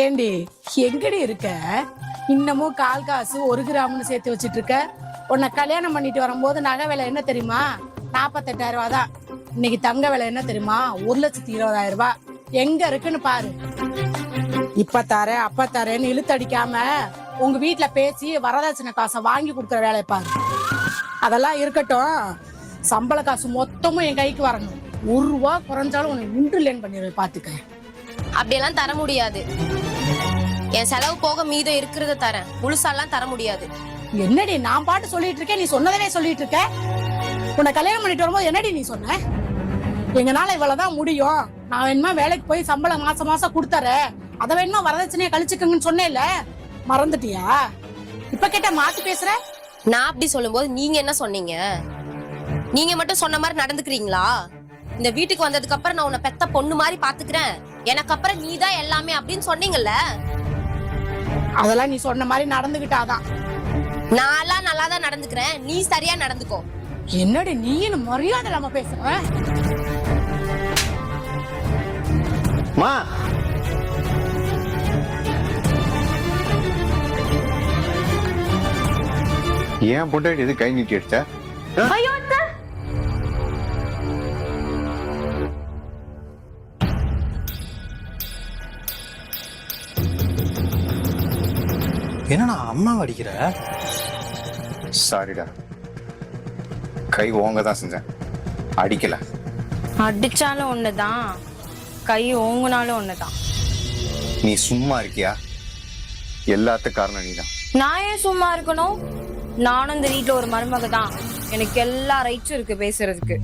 ஏண்டி எங்கடி இருக்க? இன்னமும் கால் காசு 1 கிராம்னு சேர்த்து வச்சிட்டு இருக்க. உன்னை கல்யாணம் பண்ணிட்டு வரும்போது நகை விலை என்ன தெரியுமா? 48,000 ரூபாய் தான். இன்னைக்கு தங்க விலை என்ன தெரியுமா? 1,20,000 ரூபாய். எங்க இருக்குன்னு பாரு. இப்ப தரேன் அப்ப தரேன்னு இழுத்தடிக்காம உங்க வீட்டுல பேசி வரதட்சணை காசை வாங்கி கொடுக்குற வேலையை பாரு. அதெல்லாம் இருக்கட்டும், சம்பள காசு மொத்தமும் என் கைக்கு வரணும். 1 ரூபா குறைஞ்சாலும் உன்னை இன்ட்ரலேன் பண்ணிடுவேன், பாத்துக்க. அப்படியெல்லாம் தர முடியாது. என் செலவு போக மீதம் இருக்கிறத தரேன், முழுசாலாம் தர முடியாது. என்னடி நான் பாட்டு சொல்லிட்டு இருக்கேன், நீ சொன்னதே சொல்லிட்டு இருக்க. உன்னை கல்யாணம் பண்ணிட்டு வரும்போது என்னடி நீ சொன்ன? எங்கனால இவ்வளவுதான் முடியும், நான் வேணுமா வேலைக்கு போய் சம்பளம் மாசம் மாசம் கொடுத்தறேன், அதை வேணுமா வரதட்சணையை கழிச்சுக்கங்கன்னு சொன்னேன்ல, மறந்துட்டியா? இப்ப கேட்ட மாத்தி பேசுற. நான் அப்படி சொல்லும்போது நீங்க என்ன சொன்னீங்க? நீங்க மட்டும் சொன்ன மாதிரி நடந்துக்கிறீங்களா? இந்த வீட்டுக்கு வந்ததுக்கு அப்புறம் நான் உன்னை பெத்த பொண்ணு மாதிரி பாத்துக்கிறேன், எனக்கு அப்புறம் நீதான் எல்லாமே அப்படின்னு சொன்னீங்கல்ல. அதெல்லாம் நீ சொன்ன மாதிரி நடந்துகிட்டாதான். நான் எல்லாம் நல்லா தான் நடந்துக்கிறேன், நீ சரியா நடந்துக்கோ. என்னடி நீன்னு மரியாதை இல்லாம பேசுற? மா, ஏன் பொண்டாட்டி எது கை நீட்டி எடுத்த? என்னண்ணா அம்மா அடிக்கிற? சாரிடா, கை ஓங்க தான் செஞ்சேன், அடிக்கல. அடிச்சாலும் ஒண்ணுதான், கை ஓங்குனாலும் ஒண்ணுதான். நீ சும்மா இருக்கியா? எல்லாத்துக்கும் காரணம் நீதான். நான் ஏன் சும்மா இருக்கணும்? நானும் இந்த வீட்டுல ஒரு மருமக தான், எனக்கு எல்லா ரைட்ஸும் இருக்கு பேசுறதுக்கு.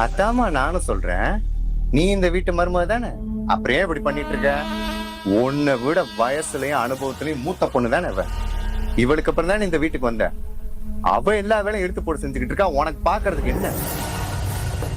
அதாம்மா நானும் சொல்றேன், நீ இந்த வீட்டு மருமக தானே, அப்புறம் ஏன் இப்படி பண்ணிட்டு இருக்க? உன்னை விட வயசுலயும் அனுபவத்திலயும் மூத்த பொண்ணு தானே இவ. இவளுக்கு அப்புறம் தானே இந்த வீட்டுக்கு வந்த. அவ எல்லா வேலையும் எடுத்து போட்டு செஞ்சுக்கிட்டு இருக்கா, உனக்கு பாக்குறதுக்கு என்ன?